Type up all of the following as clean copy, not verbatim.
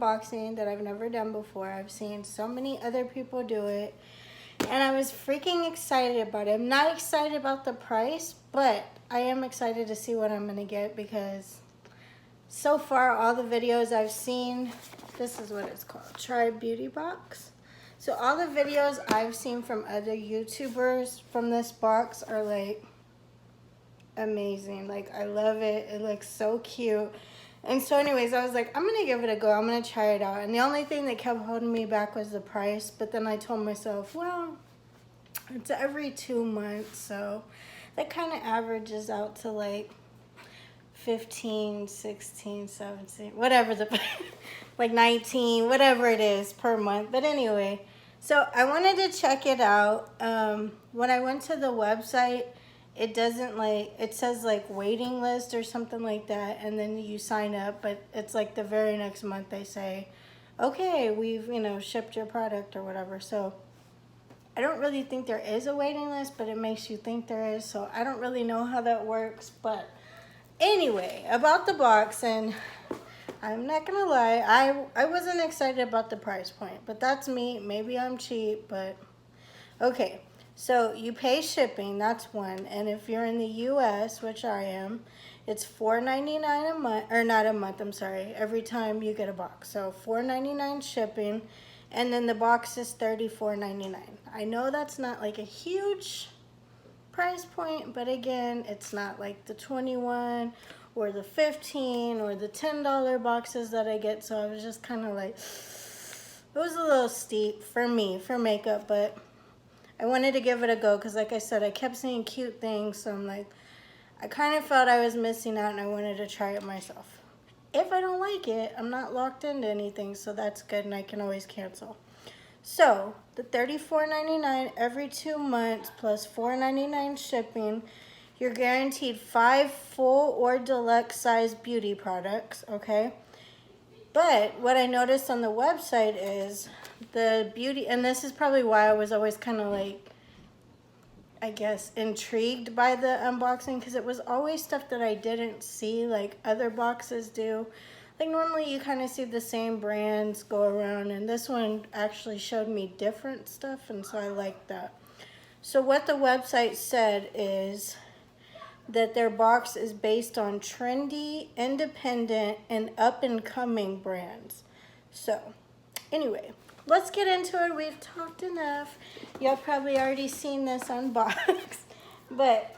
unboxing that I've never done before. I've seen so many other people do it, and I was freaking excited about it. I'm not excited about the price, but I am excited to see what I'm gonna get because so far all the videos I've seen, this is what it's called, Tribe Beauty Box. So all the videos I've seen from other YouTubers from this box are like amazing. Like, I love it. It looks so cute. And so anyways, I was like, I'm gonna give it a go. I'm gonna try it out. And the only thing that kept holding me back was the price. But then I told myself, well, it's every 2 months, so that kind of averages out to like 15, 16, 17, whatever the like 19, whatever it is per month. But anyway, so I wanted to check it out. When I went to the website, it doesn't like, it says like waiting list or something like that, and then you sign up, but it's like the very next month they say, okay, we've, you know, shipped your product or whatever. So I don't really think there is a waiting list, but it makes you think there is. So I don't really know how that works. But anyway, about the box, and I'm not gonna lie, I wasn't excited about the price point, but that's me. Maybe I'm cheap, but okay. So you pay shipping, that's one. And if you're in the US, which I am, it's $4.99 a month, or not a month, I'm sorry, every time you get a box. So $4.99 shipping, and then the box is $34.99. I know that's not like a huge price point, but again, it's not like the 21 or the 15 or the $10 boxes that I get. So I was just kind of like, it was a little steep for me for makeup, but I wanted to give it a go because like I said, I kept seeing cute things, so I'm like, I kind of felt I was missing out and I wanted to try it myself. If I don't like it, I'm not locked into anything, so that's good and I can always cancel. So the $34.99 every 2 months plus $4.99 shipping, you're guaranteed 5 full or deluxe size beauty products, okay? But what I noticed on the website is the beauty, and this is probably why I was always kind of like, I guess, intrigued by the unboxing, because it was always stuff that I didn't see like other boxes do. Like normally you kind of see the same brands go around, and this one actually showed me different stuff, and so I liked that. So what the website said is that their box is based on trendy, independent, and up-and-coming brands. So anyway, let's get into it. We've talked enough. Y'all probably already seen this unboxed. But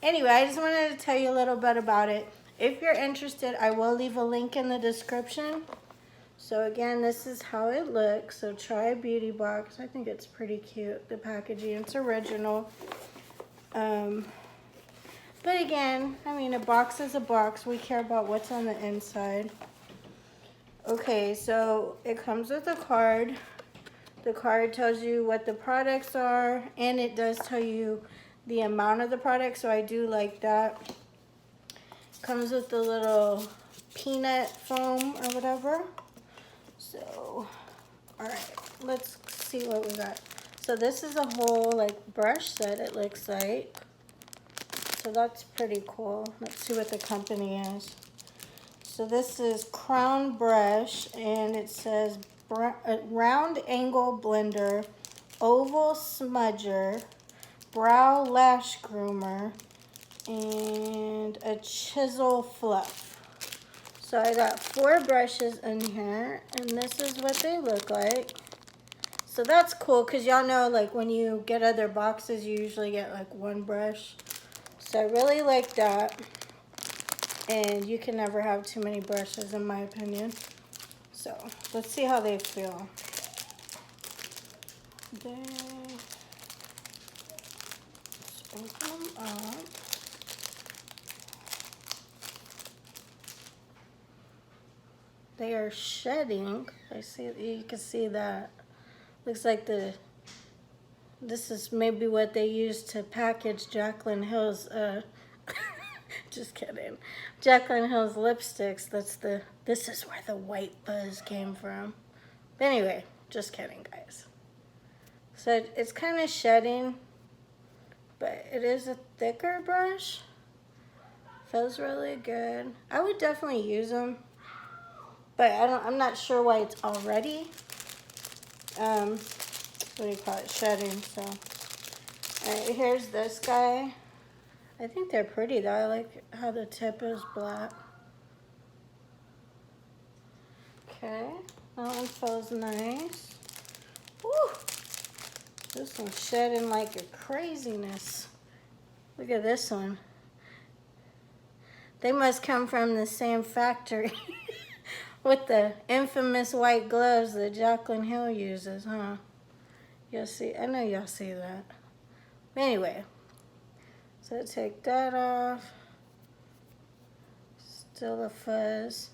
anyway, I just wanted to tell you a little bit about it. If you're interested, I will leave a link in the description. So again, this is how it looks. So Tribe Beauty Box. I think it's pretty cute. The packaging, it's original. But again, I mean, a box is a box. We care about what's on the inside. Okay, so it comes with a card. The card tells you what the products are, and it does tell you the amount of the product, so I do like that. Comes with the little peanut foam or whatever. So, alright, let's see what we got. So this is a whole like brush set, it looks like. So that's pretty cool. Let's see what the company is. So this is Crown Brush, and it says round angle blender, oval smudger, brow lash groomer, and a chisel fluff. So I got 4 brushes in here, and this is what they look like. So that's cool, because y'all know like when you get other boxes, you usually get like 1 brush. So I really like that. And you can never have too many brushes, in my opinion. So let's see how they feel. Let's open them up. They are shedding. I see, you can see that. Looks like this is maybe what they used to package Jaclyn Hill's just kidding. Jaclyn Hill's lipsticks. This is where the white buzz came from. But anyway, just kidding, guys. So it's kind of shedding, but it is a thicker brush. Feels really good. I would definitely use them. But I'm not sure why it's already, what do you call it, shedding, so. All right, here's this guy. I think they're pretty though. I like how the tip is black. Okay, that one feels nice. Woo! This one's shedding like a craziness. Look at this one. They must come from the same factory with the infamous white gloves that Jaclyn Hill uses, huh? You'll see, I know y'all see that. Anyway, so take that off. Still a fuzz.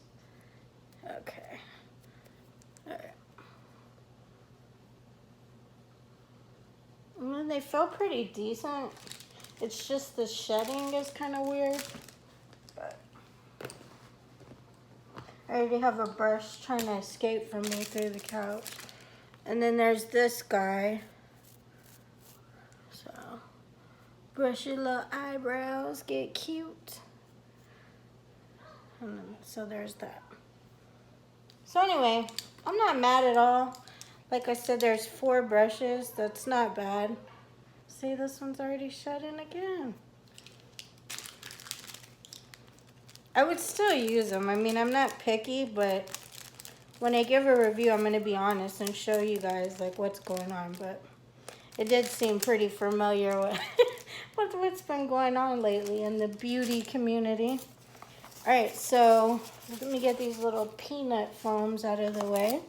Okay. All right. They feel pretty decent. It's just the shedding is kind of weird. But I already have a brush trying to escape from me through the couch. And then there's this guy. So, brush your little eyebrows, get cute. And then, so there's that. So anyway, I'm not mad at all. Like I said, there's 4 brushes. That's not bad. See, this one's already shedding again. I would still use them. I mean, I'm not picky, but when I give a review, I'm going to be honest and show you guys like what's going on. But it did seem pretty familiar with, with what's been going on lately in the beauty community. All right, so let me get these little peanut foams out of the way.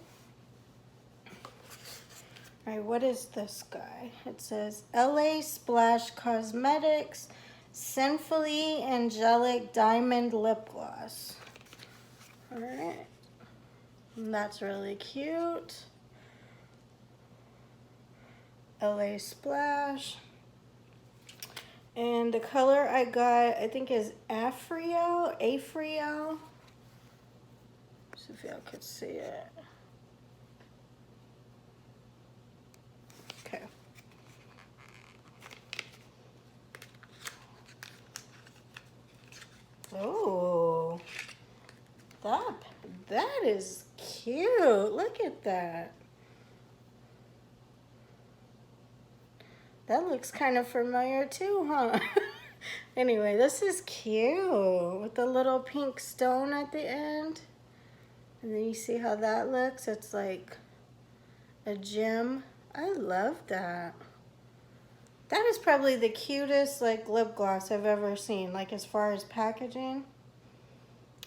All right, what is this guy? It says LA Splash Cosmetics Sinfully Angelic Diamond Lip Gloss. All right, and that's really cute. LA Splash. And the color I got, I think, is Afrio. See if y'all could see it. Okay. Oh, that is cute. Look at that. That looks kind of familiar too, huh? Anyway, this is cute with the little pink stone at the end. And then you see how that looks? It's like a gem. I love that. That is probably the cutest like lip gloss I've ever seen, like as far as packaging.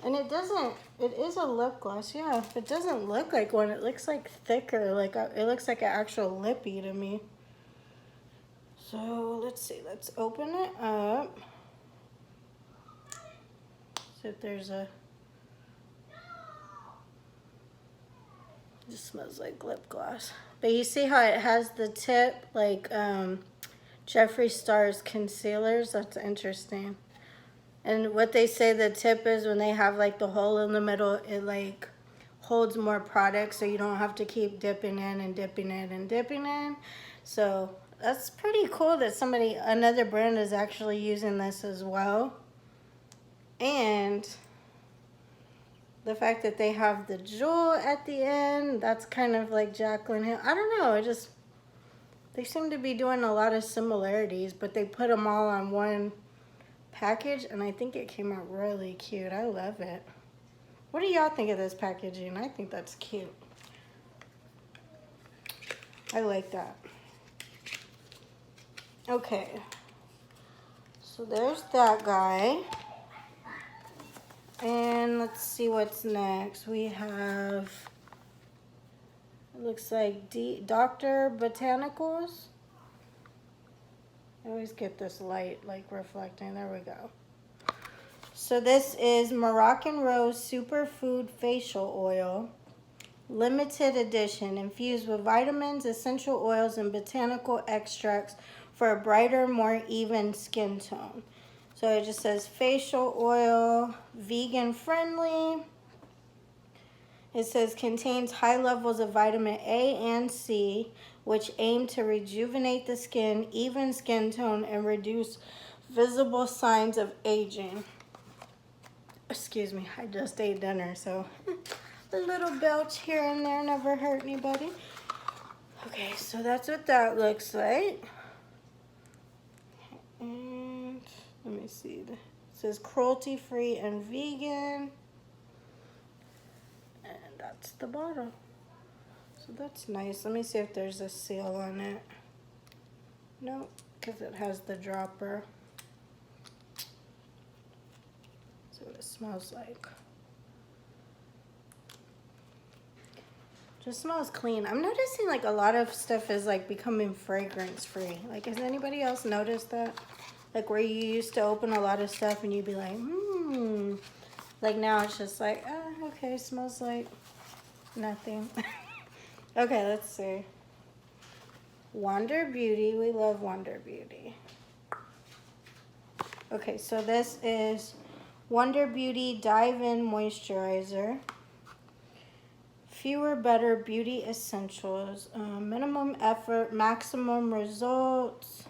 And it is a lip gloss, yeah. It doesn't look like one. It looks like thicker, like it looks like an actual lippy to me. So let's see, let's open it up. See if there's a, it just smells like lip gloss. But you see how it has the tip like Jeffree Star's concealers? That's interesting. And what they say the tip is when they have like the hole in the middle, it like holds more product so you don't have to keep dipping in and dipping in and dipping in. So that's pretty cool that another brand is actually using this as well. And the fact that they have the jewel at the end, that's kind of like Jaclyn Hill. I don't know, they seem to be doing a lot of similarities, but they put them all on one package, and I think it came out really cute. I love it. What do y'all think of this packaging? I think that's cute. I like that. Okay, so there's that guy. And let's see what's next. We have, it looks like Dr. Botanicals. I always get this light like reflecting. There we go. So this is Moroccan Rose Superfood Facial Oil. Limited edition, infused with vitamins, essential oils, and botanical extracts for a brighter, more even skin tone. So it just says facial oil, vegan friendly. It says contains high levels of vitamin A and C, which aim to rejuvenate the skin, even skin tone, and reduce visible signs of aging. Excuse me, I just ate dinner, so A little belch here and there never hurt anybody. Okay, so that's what that looks like. And let me see. It says cruelty-free and vegan. And that's the bottle. So that's nice. Let me see if there's a seal on it. Nope, because it has the dropper. See what it smells like. Just smells clean. I'm noticing like a lot of stuff is like becoming fragrance free. Like, has anybody else noticed that? Like where you used to open a lot of stuff and you'd be like, like now it's just like, okay, smells like nothing. Okay, let's see. Wander Beauty. We love Wander Beauty. Okay, so this is Wander Beauty Dive-In Moisturizer. Fewer, better beauty essentials. Minimum effort, maximum results.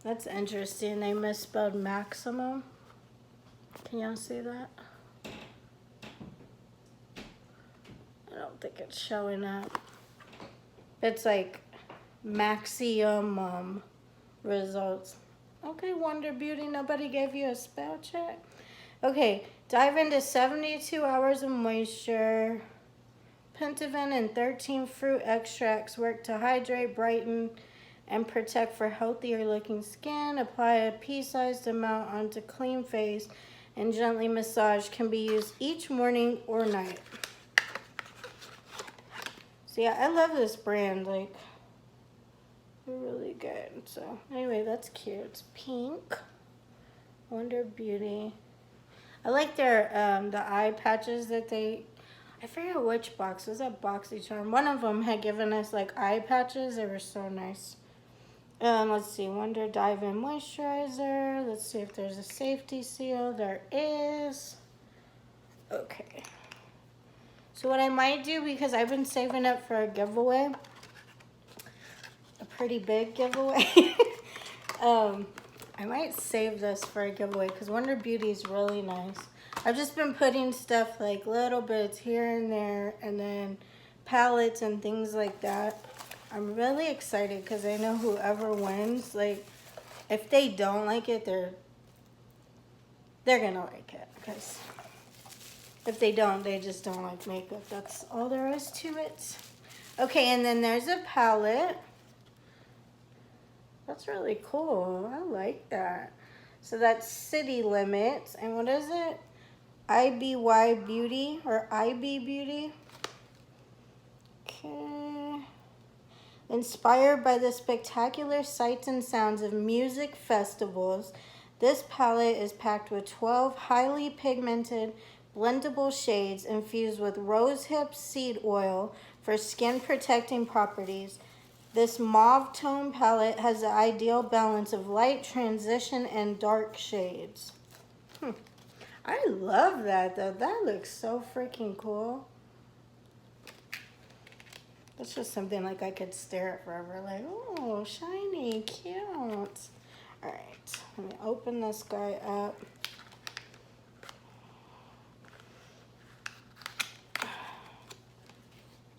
That's interesting. They misspelled maximum. Can y'all see that? I don't think it's showing up. It's like maximum results. Okay, Wander Beauty, nobody gave you a spell check? Okay, dive into 72 hours of moisture. Pentaven and 13 fruit extracts work to hydrate, brighten, and protect for healthier looking skin. Apply a pea-sized amount onto clean face and gently massage. Can be used each morning or night. So yeah, I love this brand. Like, they're really good. So anyway, that's cute. It's pink. Wander Beauty. I like their the eye patches that they, I forget which box. Was that BoxyCharm? One of them had given us like eye patches. They were so nice. Let's see. Wander Dive-In Moisturizer. Let's see if there's a safety seal. There is. Okay. So what I might do, because I've been saving up for a giveaway, a pretty big giveaway. I might save this for a giveaway because Wander Beauty is really nice. I've just been putting stuff like little bits here and there, and then palettes and things like that. I'm really excited because I know whoever wins, like, if they don't like it, they're gonna like it. Because if they don't, they just don't like makeup. That's all there is to it. Okay, and then there's a palette. That's really cool. I like that. So that's City Limits. And what is it? IBY Beauty or IB Beauty. Okay. Inspired by the spectacular sights and sounds of music festivals, this palette is packed with 12 highly pigmented blendable shades infused with rosehip seed oil for skin protecting properties. This mauve tone palette has the ideal balance of light transition and dark shades. I love that though. That looks so freaking cool. That's just something like I could stare at forever. Like, oh, shiny, cute. All right, let me open this guy up.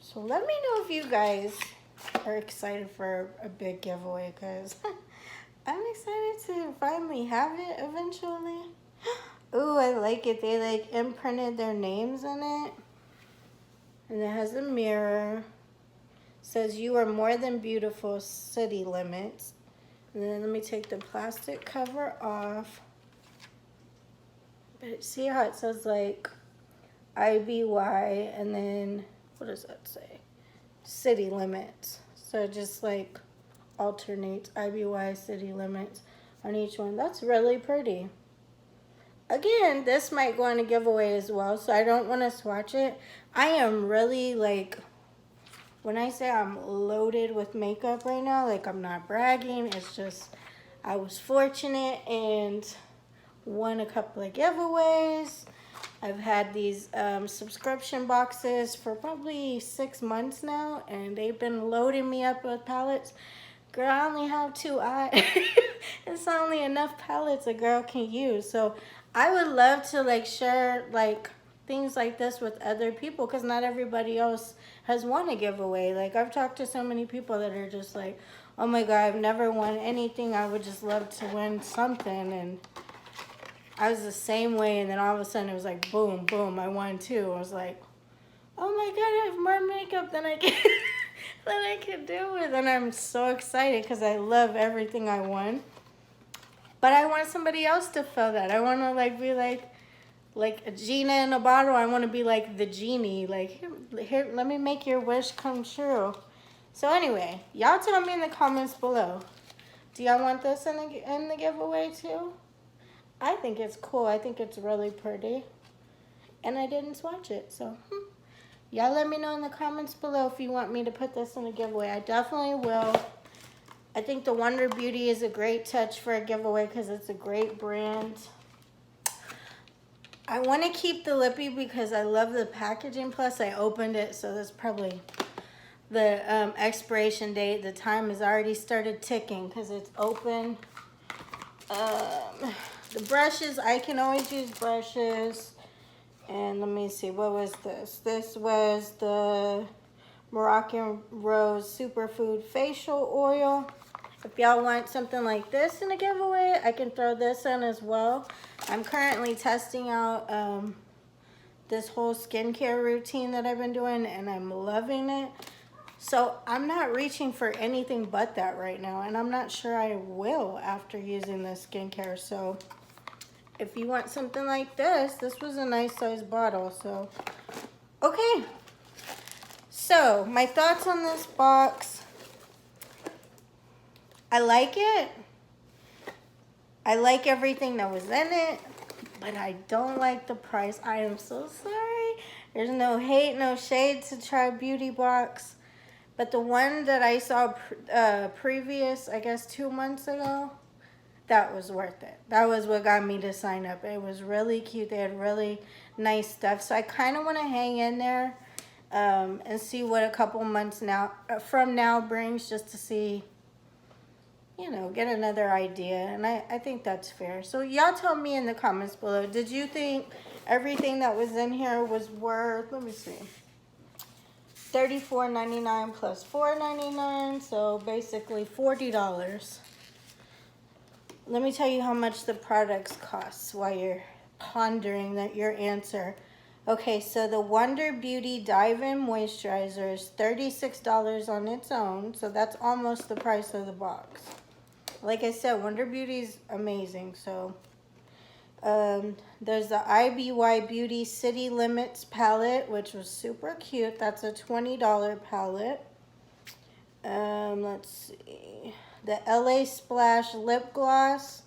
So let me know if you guys are excited for a big giveaway, because I'm excited to finally have it eventually. Ooh, I like it. They like imprinted their names in it. And it has a mirror. It says, "You are more than beautiful, City Limits." And then let me take the plastic cover off. But see how it says like IBY and then, what does that say? City Limits. So it just like alternates IBY, City Limits on each one. That's really pretty. Again, this might go on a giveaway as well, so I don't want to swatch it. I am really like, when I say I'm loaded with makeup right now, like I'm not bragging. It's just I was fortunate and won a couple of giveaways. I've had these subscription boxes for probably 6 months now, and they've been loading me up with palettes. Girl, I only have 2 eyes. It's only enough palettes a girl can use. So I would love to like share like things like this with other people, because not everybody else has won a giveaway. Like, I've talked to so many people that are just like, oh my God, I've never won anything. I would just love to win something. And I was the same way. And then all of a sudden it was like, boom, boom, I won too. I was like, oh my God, I have more makeup than I can, than I can do with. And I'm so excited because I love everything I won. But I want somebody else to feel that. I want to like be like a Gina in a bottle. I want to be like the genie. Like, here, let me make your wish come true. So anyway, y'all tell me in the comments below. Do y'all want this in the giveaway too? I think it's cool. I think it's really pretty. And I didn't swatch it, so y'all let me know in the comments below if you want me to put this in a giveaway. I definitely will. I think the Wonder Beauty is a great touch for a giveaway because it's a great brand. I want to keep the lippy because I love the packaging. Plus, I opened it, so that's probably the expiration date. The time has already started ticking because it's open. The brushes, I can always use brushes. And let me see, what was this? This was the Moroccan Rose Superfood Facial Oil. If y'all want something like this in a giveaway, I can throw this in as well. I'm currently testing out this whole skincare routine that I've been doing, and I'm loving it. So I'm not reaching for anything but that right now, and I'm not sure I will after using this skincare. So if you want something like this, this was a nice size bottle. So, okay. So my thoughts on this box. I like it. I like everything that was in it, but I don't like the price. I am so sorry. There's no hate, no shade to Try Beauty Box. But the one that I saw previous, I guess 2 months ago, that was worth it. That was what got me to sign up. It was really cute. They had really nice stuff. So I kind of want to hang in there and see what a couple months from now brings, just to see, you know, get another idea. And I think that's fair. So y'all tell me in the comments below, did you think everything that was in here was worth, let me see, $34.99 plus $4.99, so basically $40. Let me tell you how much the products cost while you're pondering your answer. Okay, so the Wonder Beauty Dive-In Moisturizer is $36 on its own, so that's almost the price of the box. Like I said, Wonder Beauty is amazing. So there's the IBY Beauty City Limits palette, which was super cute. That's a $20 palette. Let's see. The LA Splash Lip Gloss,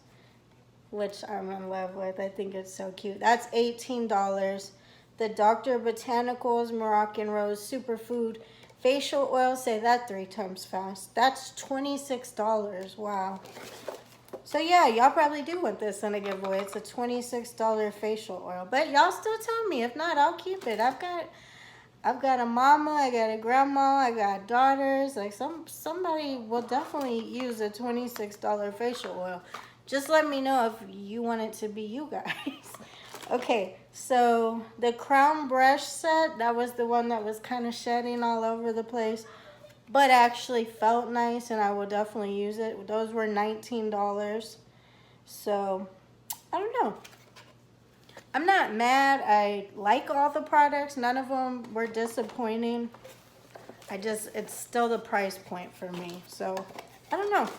which I'm in love with. I think it's so cute. That's $18. The Dr. Botanicals Moroccan Rose Superfood Facial Oil, say that 3 times fast. That's $26. Wow. So yeah, y'all probably do want this in a giveaway. It's a $26 facial oil. But y'all still tell me. If not, I'll keep it. I've got a mama, I got a grandma, I got daughters. Like somebody will definitely use a $26 facial oil. Just let me know if you want it to be you guys. Okay, so the Crown Brush set, that was the one that was kind of shedding all over the place, but actually felt nice, and I will definitely use it. Those were $19. So, I don't know. I'm not mad. I like all the products. None of them were disappointing. It's still the price point for me. So, I don't know.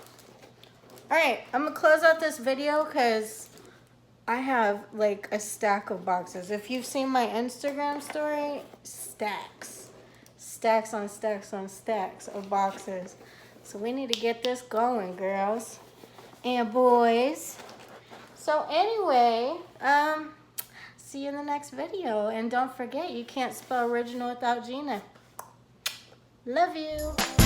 Alright, I'm going to close out this video because I have like a stack of boxes. If you've seen my Instagram story, stacks. Stacks on stacks on stacks of boxes. So we need to get this going, girls and boys. So anyway, see you in the next video. And don't forget, you can't spell original without Gina. Love you.